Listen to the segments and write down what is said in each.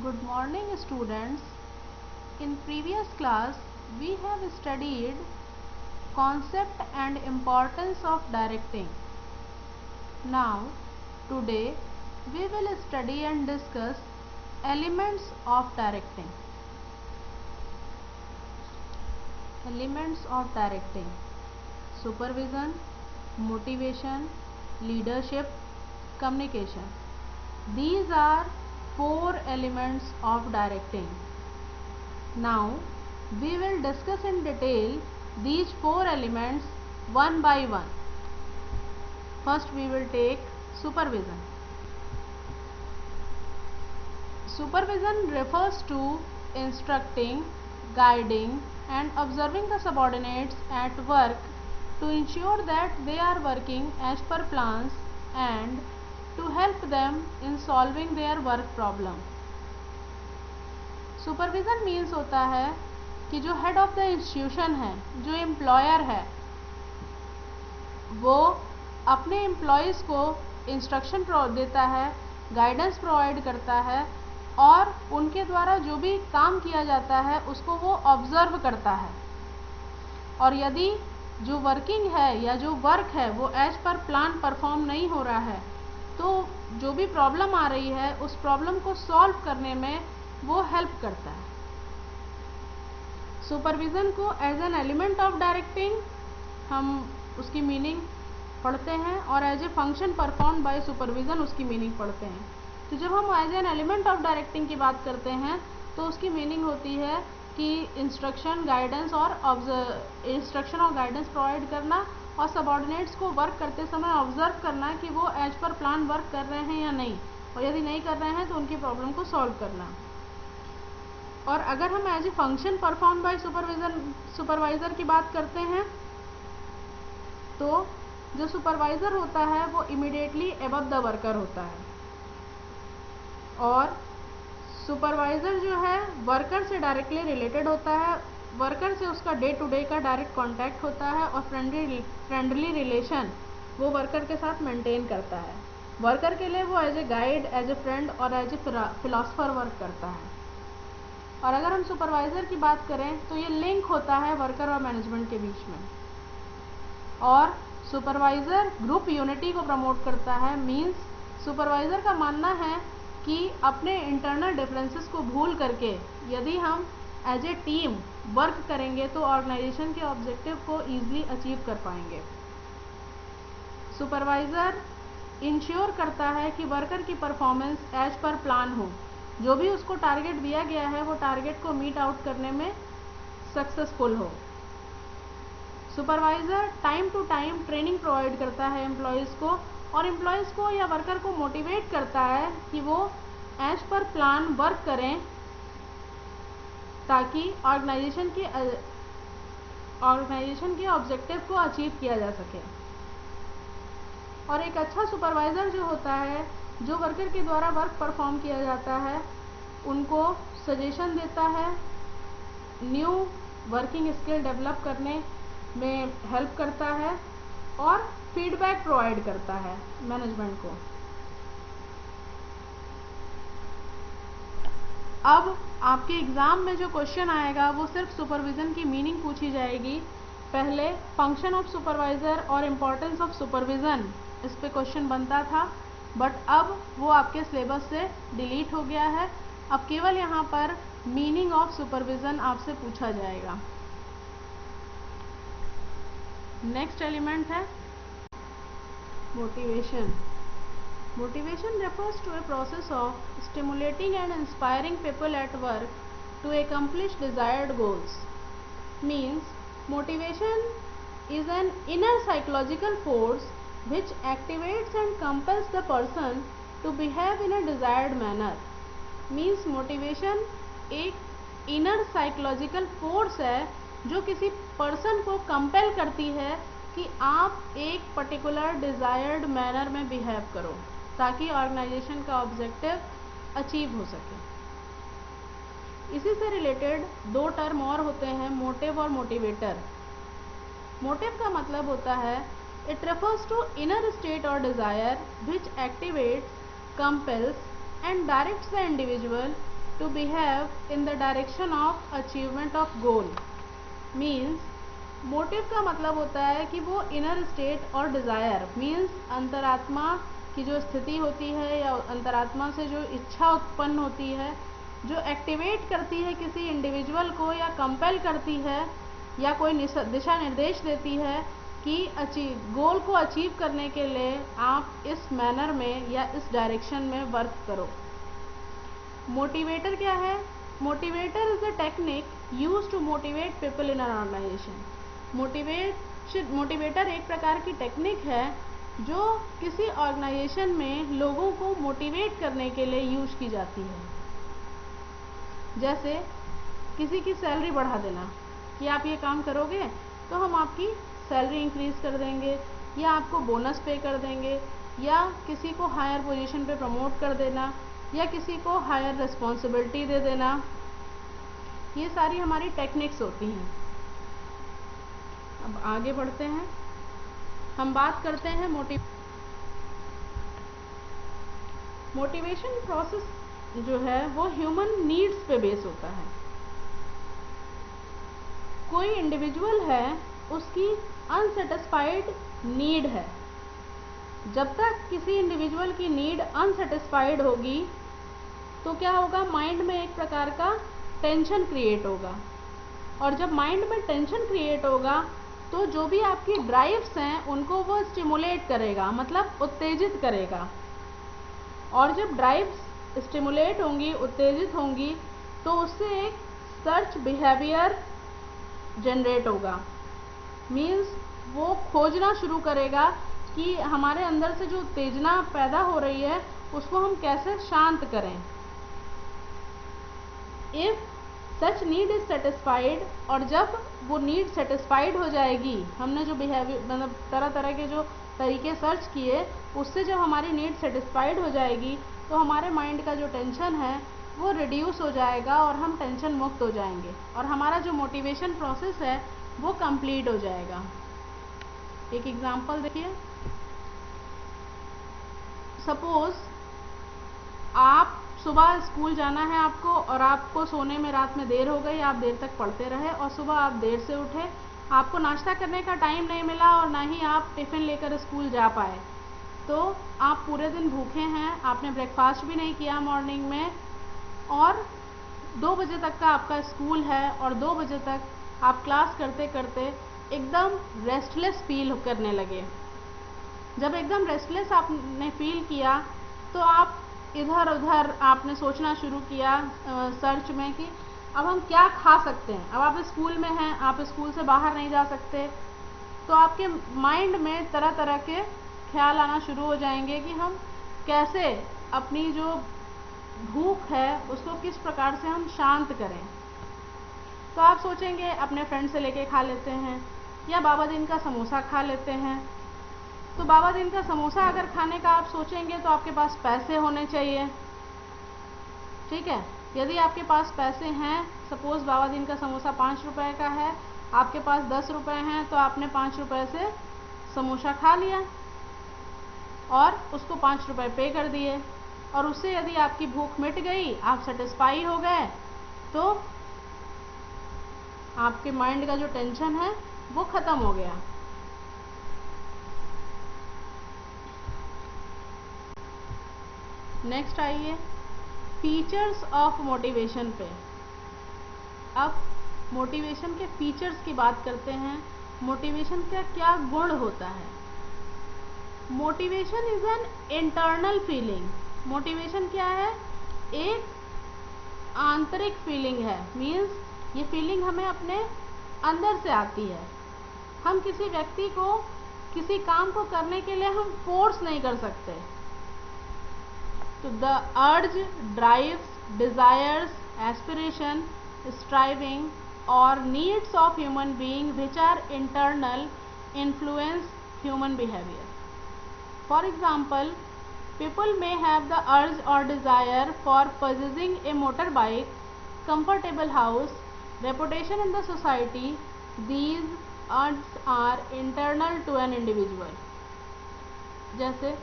Good morning, students. In previous class, we have studied concept and importance of directing. Now, today we will study and discuss elements of directing. Elements of directing: supervision, motivation, leadership, communication. These are 4 elements of directing. Now, we will discuss in detail these 4 elements one by one. First, we will take supervision. Supervision refers to instructing, guiding, and observing the subordinates at work to ensure that they are working as per plans and to help them in solving their work problem. Supervision means होता है कि जो head of the institution है, जो employer है, वो अपने employees को इंस्ट्रक्शन देता है, गाइडेंस प्रोवाइड करता है और उनके द्वारा जो भी काम किया जाता है उसको वो ऑब्जर्व करता है। और यदि जो वर्किंग है या जो वर्क है वो एज पर प्लान परफॉर्म नहीं हो रहा है तो जो भी प्रॉब्लम आ रही है उस प्रॉब्लम को सॉल्व करने में वो हेल्प करता है। सुपरविज़न को as an element of directing हम उसकी मीनिंग पढ़ते हैं और as a function perform by supervision उसकी मीनिंग पढ़ते हैं। तो जब हम as an element of directing की बात करते हैं तो उसकी मीनिंग होती है कि इंस्ट्रक्शन गाइडेंस प्रोवाइड करना और सबऑर्डिनेट्स को वर्क करते समय ऑब्जर्व करना कि वो एज पर प्लान वर्क कर रहे हैं या नहीं, और यदि नहीं कर रहे हैं तो उनकी प्रॉब्लम को सॉल्व करना। और अगर हम as a function perform by supervisor की बात करते हैं तो जो सुपरवाइज़र होता है वो इमीडिएटली अबव द वर्कर होता है और सुपरवाइज़र जो है वर्कर से डायरेक्टली रिलेटेड होता है, वर्कर से उसका डे टू डे का डायरेक्ट कांटेक्ट होता है और फ्रेंडली रिलेशन वो वर्कर के साथ मेंटेन करता है। वर्कर के लिए वो as a guide, as a friend और एज ए फिलोसफर वर्क करता है। और अगर हम सुपरवाइज़र की बात करें तो ये लिंक होता है वर्कर और मैनेजमेंट के बीच में। और सुपरवाइज़र ग्रुप यूनिटी को प्रमोट करता है। मींस सुपरवाइज़र का मानना है कि अपने इंटरनल डिफरेंसेस को भूल करके यदि हम एज ए टीम वर्क करेंगे तो ऑर्गेनाइजेशन के ऑब्जेक्टिव को ईजिली अचीव कर पाएंगे। सुपरवाइज़र इंश्योर करता है कि वर्कर की परफॉर्मेंस एज पर प्लान हो, जो भी उसको टारगेट दिया गया है वो टारगेट को मीट आउट करने में सक्सेसफुल हो। Supervisor time to time training provide करता है एम्प्लॉयज़ को और एम्प्लॉयज़ को या वर्कर को मोटिवेट करता है कि वो एज पर प्लान वर्क करें ताकि ऑर्गेनाइजेशन के ऑब्जेक्टिव को अचीव किया जा सके। और एक अच्छा सुपरवाइज़र जो होता है, जो वर्कर के द्वारा वर्क परफॉर्म किया जाता है उनको सजेशन देता है, न्यू वर्किंग स्किल डेवलप करने में हेल्प करता है और फीडबैक प्रोवाइड करता है मैनेजमेंट को। अब आपके एग्ज़ाम में जो क्वेश्चन आएगा वो सिर्फ सुपरविज़न की मीनिंग पूछी जाएगी। पहले फंक्शन ऑफ सुपरवाइज़र और इम्पोर्टेंस ऑफ सुपरविज़न इस पे क्वेश्चन बनता था, बट अब वो आपके सिलेबस से डिलीट हो गया है। अब केवल यहाँ पर मीनिंग ऑफ सुपरविज़न आपसे पूछा जाएगा। नेक्स्ट एलिमेंट है motivation. Motivation refers to a process of stimulating and inspiring people at work to accomplish desired goals. Means motivation is an inner psychological force which activates and compels the person to behave in a desired manner. Means motivation एक inner psychological force है जो किसी person को compel करती है कि आप एक पर्टिकुलर डिज़ायर्ड मैनर में बिहेव करो ताकि ऑर्गेनाइजेशन का ऑब्जेक्टिव अचीव हो सके। इसी से रिलेटेड 2 टर्म और होते हैं, मोटिव और मोटिवेटर। मोटिव का मतलब होता है it refers to inner state और desire which activates, compels and directs the individual to behave in the direction of achievement of goal. Means motive का मतलब होता है कि वो इनर स्टेट और डिज़ायर मीन्स अंतरात्मा की जो स्थिति होती है या अंतरात्मा से जो इच्छा उत्पन्न होती है, जो एक्टिवेट करती है किसी इंडिविजुअल को या कंपेल करती है या कोई दिशा निर्देश देती है कि गोल को अचीव करने के लिए आप इस मैनर में या इस डायरेक्शन में वर्क करो। मोटिवेटर क्या है? Motivator is a technique used to motivate people in an organization. Motivator एक प्रकार की टेक्निक है जो किसी ऑर्गेनाइजेशन में लोगों को मोटिवेट करने के लिए यूज की जाती है। जैसे किसी की सैलरी बढ़ा देना कि आप ये काम करोगे तो हम आपकी सैलरी इंक्रीज कर देंगे या आपको बोनस पे कर देंगे या किसी को हायर पोजीशन पे प्रमोट कर देना या किसी को हायर रिस्पॉन्सिबिलिटी दे देना। ये सारी हमारी टेक्निक्स होती हैं। अब आगे बढ़ते हैं, हम बात करते हैं मोटिवेशन प्रोसेस जो है वो ह्यूमन नीड्स पे बेस होता है। कोई इंडिविजुअल है, उसकी अनसेटिस्फाइड नीड है। जब तक किसी इंडिविजुअल की नीड अनसेटिस्फाइड होगी तो क्या होगा, माइंड में एक प्रकार का टेंशन क्रिएट होगा, और जब माइंड में टेंशन क्रिएट होगा तो जो भी आपकी ड्राइव्स हैं उनको वो स्टिमुलेट करेगा, मतलब उत्तेजित करेगा। और जब ड्राइव्स स्टिमुलेट होंगी, उत्तेजित होंगी, तो उससे एक सर्च बिहेवियर जनरेट होगा। मीन्स वो खोजना शुरू करेगा कि हमारे अंदर से जो उत्तेजना पैदा हो रही है उसको हम कैसे शांत करें। If such need is satisfied, और जब वो नीड सेटिस्फाइड हो जाएगी, हमने जो बिहेवियर मतलब तरह तरह के जो तरीके सर्च किए उससे जब हमारी नीड सेटिस्फाइड हो जाएगी तो हमारे माइंड का जो टेंशन है वो रिड्यूस हो जाएगा और हम टेंशन मुक्त हो जाएंगे और हमारा जो मोटिवेशन प्रोसेस है वो कंप्लीट हो जाएगा। एक एग्जांपल देखिए, सपोज आप सुबह स्कूल जाना है आपको और आपको सोने में रात में देर हो गई, आप देर तक पढ़ते रहे और सुबह आप देर से उठे, आपको नाश्ता करने का टाइम नहीं मिला और ना ही आप टिफ़िन लेकर स्कूल जा पाए, तो आप पूरे दिन भूखे हैं, आपने ब्रेकफास्ट भी नहीं किया मॉर्निंग में और 2 बजे तक का आपका स्कूल है और 2 बजे तक आप क्लास करते करते एकदम रेस्टलेस फील करने लगे। जब एकदम रेस्टलेस आपने फील किया तो आप इधर उधर आपने सोचना शुरू किया सर्च में कि अब हम क्या खा सकते हैं। अब आप स्कूल में हैं, आप स्कूल से बाहर नहीं जा सकते, तो आपके माइंड में तरह तरह के ख्याल आना शुरू हो जाएंगे कि हम कैसे अपनी जो भूख है उसको किस प्रकार से हम शांत करें। तो आप सोचेंगे अपने फ्रेंड से लेके खा लेते हैं या बाबा दिन का समोसा खा लेते हैं। तो बाबा दिन का समोसा अगर खाने का आप सोचेंगे तो आपके पास पैसे होने चाहिए, ठीक है। यदि आपके पास पैसे हैं, सपोज बाबा दिन का समोसा 5 रुपए का है, आपके पास 10 रुपए हैं, तो आपने 5 रुपए से समोसा खा लिया और उसको 5 रुपए पे कर दिए और उससे यदि आपकी भूख मिट गई, आप सेटिस्फाई हो गए, तो आपके माइंड का जो टेंशन है वो ख़त्म हो गया। नेक्स्ट आइए फीचर्स ऑफ मोटिवेशन पे। अब मोटिवेशन के फीचर्स की बात करते हैं। मोटिवेशन का क्या गुण होता है? Motivation is an internal feeling. Motivation क्या है? एक आंतरिक फीलिंग है। मीन्स ये फीलिंग हमें अपने अंदर से आती है। हम किसी व्यक्ति को किसी काम को करने के लिए हम फोर्स नहीं कर सकते। तो the urge, drives, desires, aspiration, striving or needs of human being which are internal influence human behavior. For example, people may have the urge or desire for possessing a motorbike, comfortable house, reputation in the society. These urges are internal to an individual. जैसे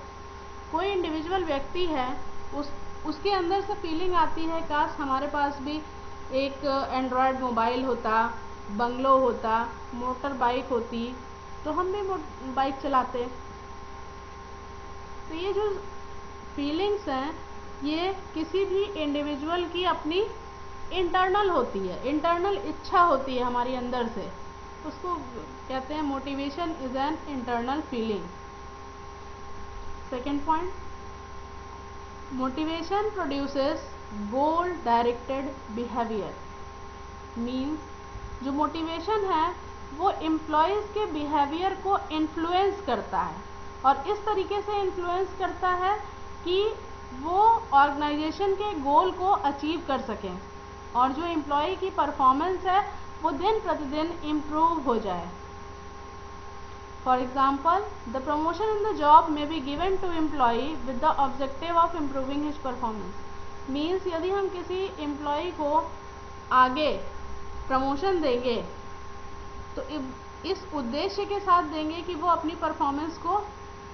कोई individual व्यक्ति है, उसके अंदर से feeling आती है काश हमारे पास भी एक एंड्रॉयड मोबाइल होता, बंगलो होता, मोटर बाइक होती, तो हम भी बाइक चलाते। तो ये जो फीलिंग्स हैं ये किसी भी इंडिविजुअल की अपनी इंटरनल होती है, इंटरनल इच्छा होती है हमारी अंदर से, उसको कहते हैं motivation is an internal feeling. Second point, motivation produces goal directed behaviour. Means जो मोटिवेशन है वो एम्प्लॉयज़ के बिहेवियर को इन्फ्लुएंस करता है, और इस तरीके से इन्फ्लुएंस करता है कि वो ऑर्गेनाइजेशन के गोल को अचीव कर सकें, और जो एम्प्लॉय की परफॉर्मेंस है वो दिन प्रतिदिन इम्प्रूव हो जाए। For example, the promotion in the job में be given to employ with the objective of improving his performance. Means यदि हम किसी एम्प्लॉय को आगे प्रमोशन देंगे तो इस उद्देश्य के साथ देंगे कि वो अपनी परफॉर्मेंस को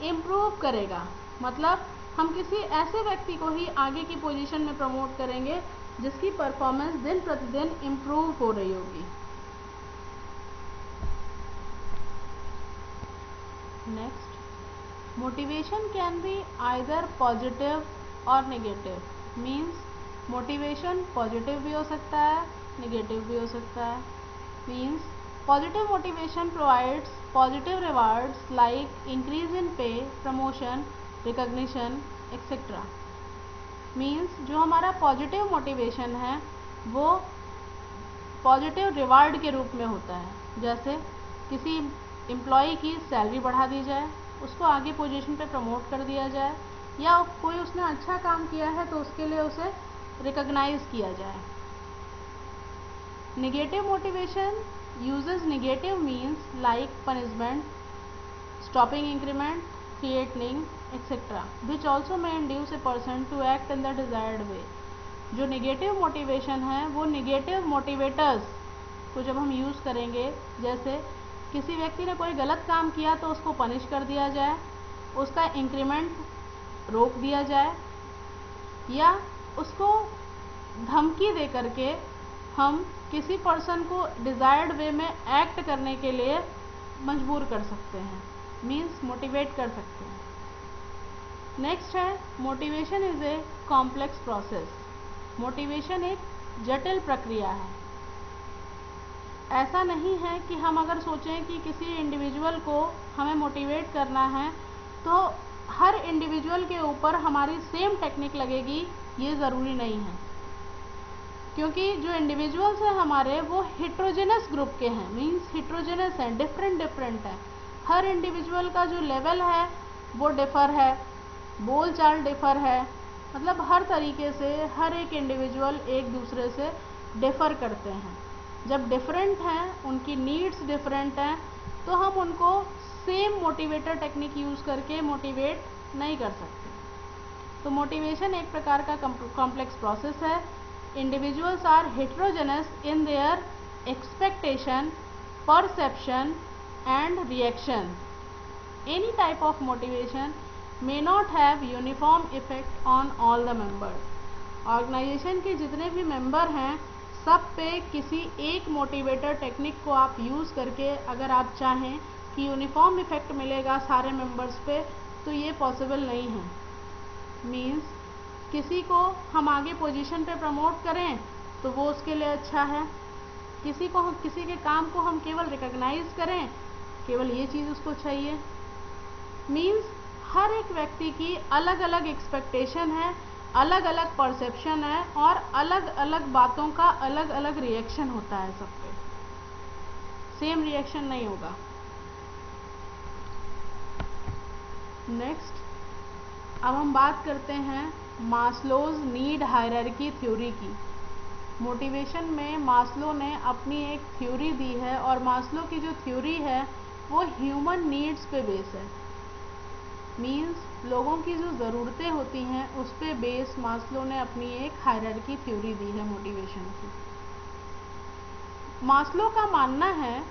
इम्प्रूव करेगा। मतलब हम किसी ऐसे व्यक्ति को ही आगे की पोजीशन में प्रमोट करेंगे जिसकी परफॉर्मेंस दिन प्रतिदिन इम्प्रूव हो रही होगी। Next, motivation can be either positive और नेगेटिव। मीन्स मोटिवेशन पॉजिटिव भी हो सकता है, नेगेटिव भी हो सकता है। Means positive motivation provides positive rewards like increase in पे, प्रमोशन, रिकॉग्निशन एक्सेट्रा। मीन्स जो हमारा पॉजिटिव मोटिवेशन है वो पॉजिटिव रिवार्ड के रूप में होता है। जैसे किसी एम्प्लॉय की सैलरी बढ़ा दी जाए, उसको आगे पोजीशन पे प्रमोट कर दिया जाए, या कोई उसने अच्छा काम किया है तो उसके लिए उसे रिकॉग्नाइज किया जाए। Negative motivation uses negative means like punishment, stopping increment, threatening, etc., which also may induce a person to act in the desired way. जो नेगेटिव मोटिवेशन है वो नेगेटिव मोटिवेटर्स को जब हम यूज़ करेंगे, जैसे किसी व्यक्ति ने कोई गलत काम किया तो उसको पनिश कर दिया जाए, उसका इंक्रीमेंट रोक दिया जाए, या उसको धमकी दे करके हम किसी पर्सन को डिज़ायर्ड वे में एक्ट करने के लिए मजबूर कर सकते हैं, मीन्स मोटिवेट कर सकते हैं। नेक्स्ट है motivation is a complex process. Motivation एक जटिल प्रक्रिया है। ऐसा नहीं है कि हम अगर सोचें कि किसी इंडिविजुअल को हमें मोटिवेट करना है तो हर इंडिविजुअल के ऊपर हमारी सेम टेक्निक लगेगी, ये ज़रूरी नहीं है। क्योंकि जो इंडिविजुअल्स हैं हमारे वो हिट्रोजेनस ग्रुप के हैं, मीन्स हिट्रोजेनस हैं, डिफरेंट हैं। हर इंडिविजुअल का जो लेवल है वो डिफ़र है, बोल चाल डिफ़र है, मतलब हर तरीके से हर एक इंडिविजुअल एक दूसरे से डिफ़र करते हैं। जब डिफरेंट हैं, उनकी नीड्स डिफरेंट हैं, तो हम उनको सेम मोटिवेटर टेक्निक यूज़ करके मोटिवेट नहीं कर सकते। तो मोटिवेशन एक प्रकार का कॉम्प्लेक्स प्रोसेस है। Individuals are heterogeneous in their expectation, perception and reaction. Any type of motivation may not have uniform effect on all the members. Organization के जितने भी मेंबर हैं सब पे किसी एक मोटिवेटर टेक्निक को आप यूज़ करके अगर आप चाहें कि यूनिफॉर्म इफेक्ट मिलेगा सारे मेंबर्स पे, तो ये पॉसिबल नहीं है। मीन्स किसी को हम आगे पोजीशन पे प्रमोट करें तो वो उसके लिए अच्छा है, किसी के काम को हम केवल रिकॉग्नाइज करें, केवल ये चीज़ उसको चाहिए। मीन्स हर एक व्यक्ति की अलग अलग एक्सपेक्टेशन है, अलग अलग परसेप्शन है, और अलग अलग बातों का अलग अलग रिएक्शन होता है। सब पे सेम रिएक्शन नहीं होगा। नेक्स्ट, अब हम बात करते हैं मास्लोज नीड हायरार्की थ्योरी की। मोटिवेशन में मास्लो ने अपनी एक थ्योरी दी है, और मास्लो की जो थ्योरी है वो ह्यूमन नीड्स पे बेस है। मीन्स लोगों की जो ज़रूरतें होती हैं उस पे बेस मास्लो ने अपनी एक हायरार्की थ्योरी दी है मोटिवेशन की। मास्लो का मानना है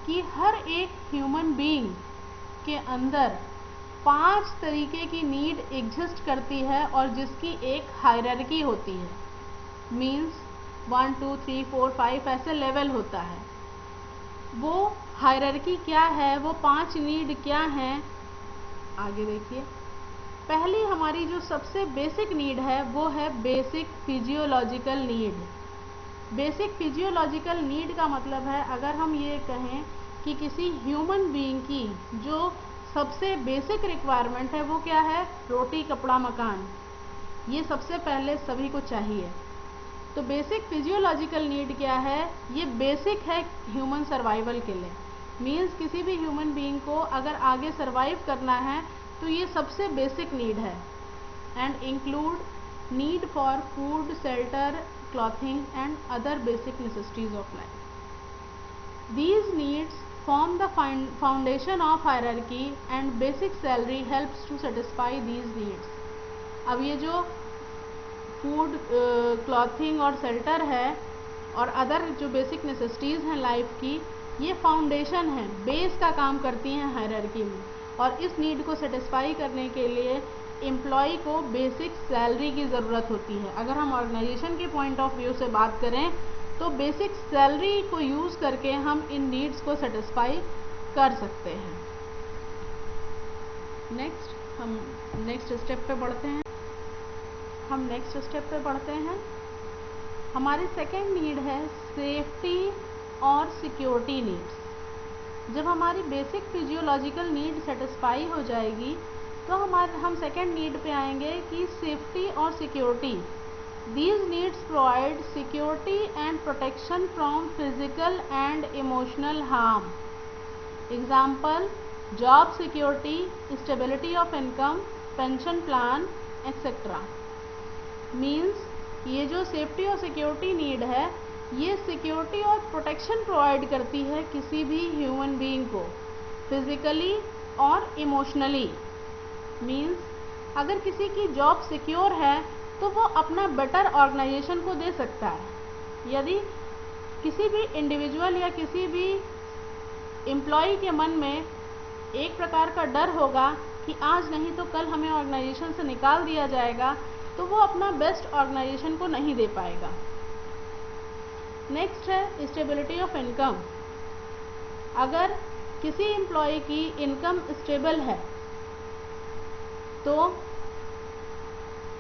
कि हर एक ह्यूमन बीइंग के अंदर 5 तरीके की नीड एग्जिस्ट करती है और जिसकी एक हायरार्की होती है। मीन्स 1 2 3 4 5 ऐसे लेवल होता है। वो हायरार्की क्या है, वो 5 नीड क्या हैं, आगे देखिए। पहली हमारी जो सबसे बेसिक नीड है वो है basic physiological need. Basic physiological need का मतलब है, अगर हम ये कहें कि किसी ह्यूमन बीइंग की जो सबसे बेसिक रिक्वायरमेंट है वो क्या है, रोटी कपड़ा मकान, ये सबसे पहले सभी को चाहिए। तो बेसिक फिजियोलॉजिकल नीड क्या है, ये बेसिक है ह्यूमन सर्वाइवल के लिए। मीन्स किसी भी ह्यूमन बीइंग को अगर आगे सर्वाइव करना है तो ये सबसे बेसिक नीड है। And include need for food, shelter, clothing and other basic necessities of life. These needs form the foundation of hierarchy and basic salary helps to satisfy these needs। अब ये जो food, clothing और shelter है और other जो basic necessities हैं life की, ये फाउंडेशन है, बेस का काम करती हैं हायरार्की में। और इस नीड को सेटिस्फाई करने के लिए एम्प्लॉय को बेसिक सैलरी की ज़रूरत होती है। अगर हम ऑर्गेनाइजेशन के पॉइंट ऑफ व्यू से बात करें तो बेसिक सैलरी को यूज़ करके हम इन नीड्स को सेटिस्फाई कर सकते हैं। हम नेक्स्ट स्टेप पे बढ़ते हैं। हमारी सेकेंड नीड है सेफ्टी और सिक्योरिटी नीड्स। जब हमारी बेसिक फिजियोलॉजिकल नीड सेटिस्फाई हो जाएगी तो हम सेकेंड नीड पे आएंगे कि सेफ्टी और security. These needs provide security and protection from physical and emotional harm. Example: job security, stability of income, pension plan, etc. Means ये जो सेफ्टी और सिक्योरिटी नीड है, ये सिक्योरिटी और प्रोटेक्शन प्रोवाइड करती है किसी भी ह्यूमन बीइंग को, फिजिकली और इमोशनली। मीन्स अगर किसी की जॉब सिक्योर है तो वो अपना बेटर ऑर्गेनाइजेशन को दे सकता है। यदि किसी भी इंडिविजुअल या किसी भी एम्प्लॉय के मन में एक प्रकार का डर होगा कि आज नहीं तो कल हमें ऑर्गेनाइजेशन से निकाल दिया जाएगा, तो वो अपना बेस्ट ऑर्गेनाइजेशन को नहीं दे पाएगा। नेक्स्ट है स्टेबिलिटी ऑफ इनकम। अगर किसी एम्प्लॉय की इनकम स्टेबल है तो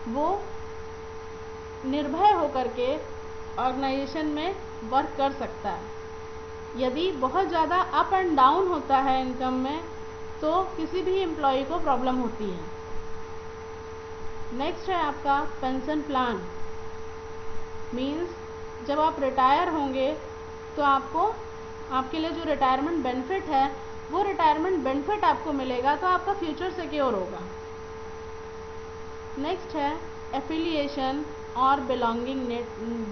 वो निर्भय होकर के ऑर्गेनाइजेशन में वर्क कर सकता है। यदि बहुत ज़्यादा अप एंड डाउन होता है इनकम में तो किसी भी एम्प्लॉय को प्रॉब्लम होती है। नेक्स्ट है आपका पेंशन प्लान। मीन्स जब आप रिटायर होंगे तो आपके लिए जो रिटायरमेंट बेनिफिट है वो रिटायरमेंट बेनिफिट आपको मिलेगा, तो आपका फ्यूचर सिक्योर होगा। नेक्स्ट है एफिलिएशन और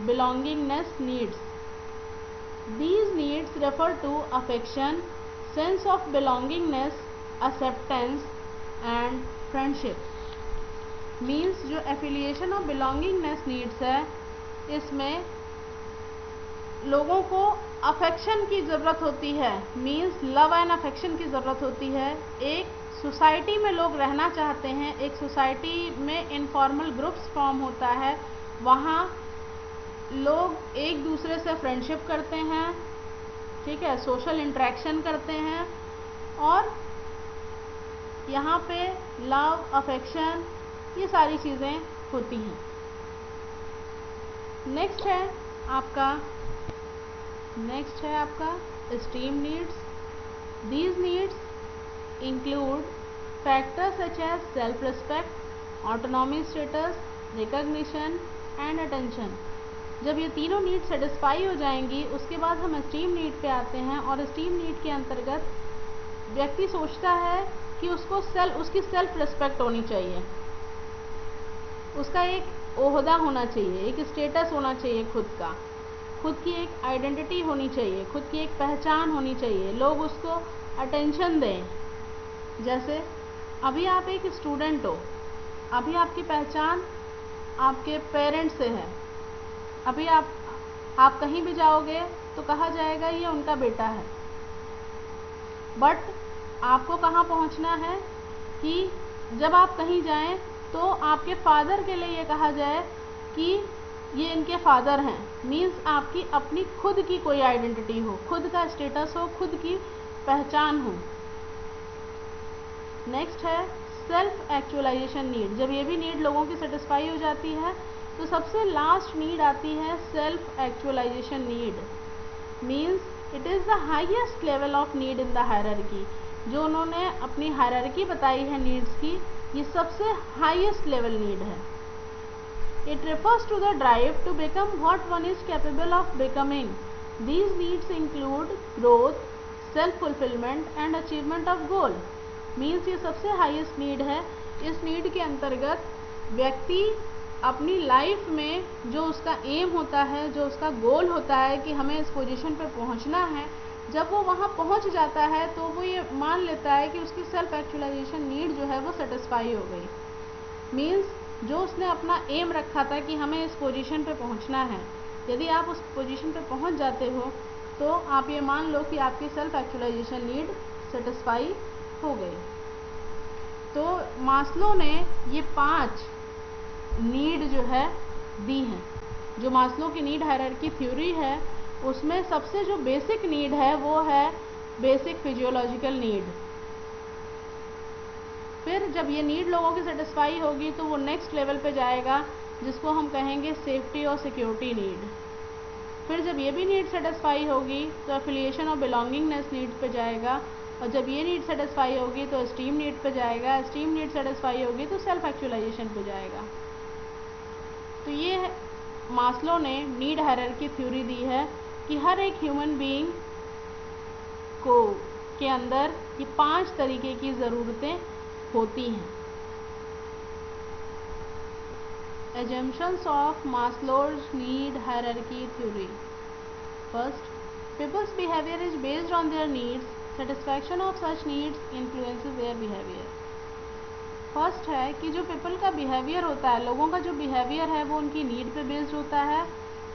belongingness needs। These needs refer to affection, sense of belongingness, acceptance and friendship। Means जो affiliation और belongingness needs है, इसमें लोगों को अफेक्शन की ज़रूरत होती है। मीन्स लव एंड अफेक्शन की ज़रूरत होती है। एक सोसाइटी में लोग रहना चाहते हैं, एक सोसाइटी में इनफॉर्मल ग्रुप्स फॉर्म होता है, वहाँ लोग एक दूसरे से फ्रेंडशिप करते हैं, ठीक है, सोशल इंटरेक्शन करते हैं और यहाँ पे लव, अफेक्शन, ये सारी चीज़ें होती हैं। नेक्स्ट है आपका esteem needs. These needs include factors such as self respect, autonomy status, recognition and attention. जब ये तीनों नीड सेटिस्फाई हो जाएंगी उसके बाद हम एस्टीम नीड पे आते हैं और एस्टीम नीड के अंतर्गत व्यक्ति सोचता है कि उसकी सेल्फ रिस्पेक्ट होनी चाहिए, उसका एक ओहदा होना चाहिए, एक स्टेटस होना चाहिए, खुद की एक आइडेंटिटी होनी चाहिए, खुद की एक पहचान होनी चाहिए, लोग उसको अटेंशन दें। जैसे अभी आप एक स्टूडेंट हो, अभी आपकी पहचान आपके पेरेंट्स से है, अभी आप कहीं भी जाओगे तो कहा जाएगा ये उनका बेटा है, बट आपको कहाँ पहुँचना है, कि जब आप कहीं जाएं तो आपके फादर के लिए ये कहा जाए कि ये इनके फादर हैं, मीन्स आपकी अपनी खुद की कोई आइडेंटिटी हो, खुद का स्टेटस हो, खुद की पहचान हो। नेक्स्ट है सेल्फ एक्चुअलाइजेशन नीड। जब ये भी नीड लोगों की सेटिस्फाई हो जाती है तो सबसे लास्ट नीड आती है self actualization need. Means it is the highest level of need in the hierarchy. जो उन्होंने अपनी हायरार्की बताई है नीड्स की, ये सबसे हाईएस्ट लेवल नीड है। It refers to the drive to become what one is capable of becoming. These needs include growth, self-fulfillment and achievement of goal. Means ये सबसे हाईएस्ट नीड है। इस नीड के अंतर्गत व्यक्ति अपनी लाइफ में जो उसका एम होता है, जो उसका गोल होता है कि हमें इस पोजीशन पे पहुंचना है, जब वो वहाँ पहुंच जाता है तो वो ये मान लेता है कि उसकी सेल्फ एक्चुअलाइजेशन नीड जो है वो सेटिस्फाई हो गई। मीन्स जो उसने अपना एम रखा था कि हमें इस पोजीशन पे पहुंचना है, यदि आप उस पोजीशन पे पहुंच जाते हो तो आप ये मान लो कि आपकी सेल्फ एक्चुअलाइजेशन नीड सेटिस्फाई हो गई। तो मास्लो ने ये 5 नीड जो है दी हैं। जो मास्लो की नीड हायरार्की थ्योरी है उसमें सबसे जो बेसिक नीड है वो है बेसिक फिजियोलॉजिकल नीड। फिर जब ये नीड लोगों की सेटिस्फाई होगी तो वो नेक्स्ट लेवल पे जाएगा जिसको हम कहेंगे सेफ्टी और सिक्योरिटी नीड। फिर जब ये भी नीड सेटिस्फाई होगी तो एफिलिएशन और बिलोंगिंगनेस नीड पे जाएगा, और जब ये नीड सेटिस्फाई होगी तो एस्टीम नीड पे जाएगा, एस्टीम नीड सेटिस्फाई होगी तो सेल्फ एक्चुअलाइजेशन पे जाएगा। तो ये मास्लो ने नीड हायरार्की थ्योरी दी है कि हर एक ह्यूमन बीइंग को के अंदर ये 5 तरीके की ज़रूरतें होती हैं। Assumptions of Maslow's need hierarchy theory. First, people's behavior is based on their needs. Satisfaction of such needs influences their behavior. First है कि जो पीपल का बिहेवियर होता है, लोगों का जो बिहेवियर है वो उनकी नीड पे बेस्ड होता है,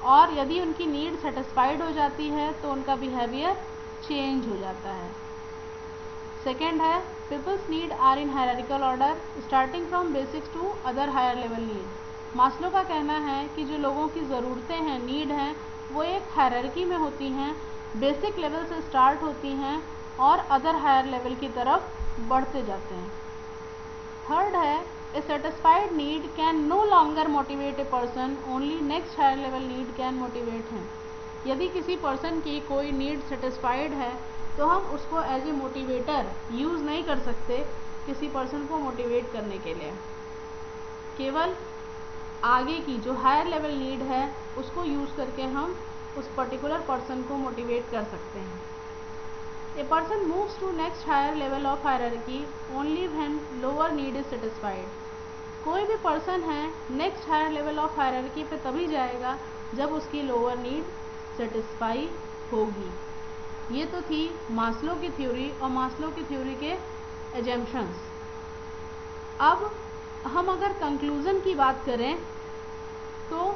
और यदि उनकी नीड सेटिस्फाइड हो जाती है तो उनका बिहेवियर चेंज हो जाता है। सेकेंड है people's need are in hierarchical order starting from basics to other higher level need. Maslow का कहना है कि जो लोगों की ज़रूरतें हैं, नीड हैं, वो एक हायरार्की में होती हैं, बेसिक लेवल से स्टार्ट होती हैं और अदर हायर लेवल की तरफ बढ़ते जाते हैं। थर्ड है a satisfied need can no longer motivate a person, only next higher level need can motivate him. यदि किसी पर्सन की कोई नीड सेटिस्फाइड है तो हम उसको एज ए मोटिवेटर यूज़ नहीं कर सकते किसी पर्सन को मोटिवेट करने के लिए। केवल आगे की जो हायर लेवल नीड है उसको यूज़ करके हम उस पर्टिकुलर पर्सन को मोटिवेट कर सकते हैं। A person moves to next higher level of hierarchy only when lower need is satisfied. कोई भी पर्सन है next higher level of hierarchy पे तभी जाएगा जब उसकी लोअर नीड सेटिस्फाई होगी। ये तो थी मास्लो की थ्योरी और मास्लो की थ्योरी के एजम्पशंस। अब हम अगर कंक्लूजन की बात करें तो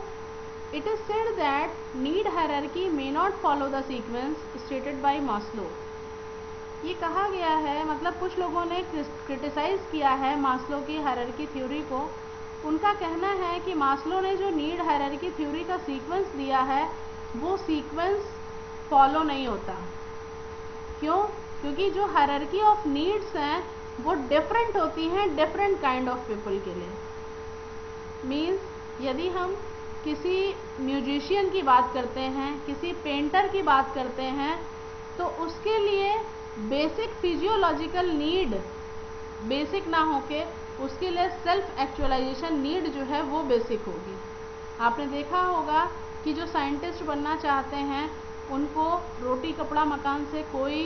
it is said that need hierarchy may not follow the sequence stated by Maslow. ये कहा गया है, मतलब कुछ लोगों ने क्रिटिसाइज़ किया है मास्लो की हायरार्की थ्योरी को। उनका कहना है कि मास्लो ने जो नीड हायरार्की थ्योरी का सीक्वेंस दिया है वो सीक्वेंस फॉलो नहीं होता। क्यों? क्योंकि जो हायरार्की ऑफ नीड्स हैं वो डिफरेंट होती हैं डिफरेंट काइंड ऑफ पीपल के लिए। मीन्स यदि हम किसी म्यूजिशियन की बात करते हैं, किसी पेंटर की बात करते हैं, तो उसके लिए बेसिक फिजियोलॉजिकल नीड बेसिक ना होके उसके लिए सेल्फ एक्चुअलाइजेशन नीड जो है वो बेसिक होगी। आपने देखा होगा कि जो साइंटिस्ट बनना चाहते हैं उनको रोटी कपड़ा मकान से कोई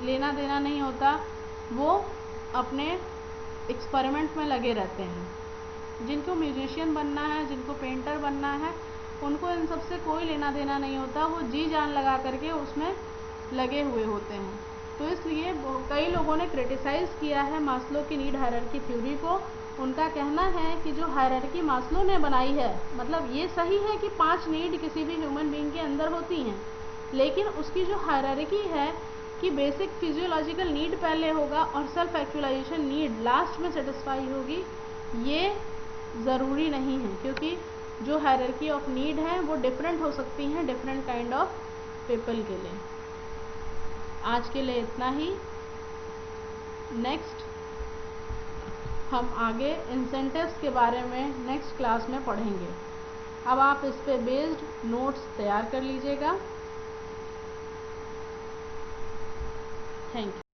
लेना देना नहीं होता, वो अपने एक्सपेरिमेंट में लगे रहते हैं। जिनको म्यूजिशियन बनना है, जिनको पेंटर बनना है, उनको इन सब से कोई लेना देना नहीं होता, वो जी जान लगा करके उसमें लगे हुए होते हैं। तो इसलिए कई लोगों ने क्रिटिसाइज़ किया है मास्लो की नीड हायरार्की थ्योरी को। उनका कहना है कि जो हायरार्की मास्लो ने बनाई है, मतलब ये सही है कि 5 नीड किसी भी ह्यूमन बीइंग के अंदर होती हैं, लेकिन उसकी जो हायरार्की है कि बेसिक फिजियोलॉजिकल नीड पहले होगा और सेल्फ एक्चुअलाइजेशन नीड लास्ट में सेटिस्फाई होगी, ये ज़रूरी नहीं है, क्योंकि जो हायरार्की ऑफ नीड है वो डिफरेंट हो सकती हैं डिफरेंट काइंड ऑफ पीपल के लिए। आज के लिए इतना ही। नेक्स्ट हम आगे इंसेंटिव्स के बारे में नेक्स्ट क्लास में पढ़ेंगे। अब आप इस पे बेस्ड नोट्स तैयार कर लीजिएगा। Thank you.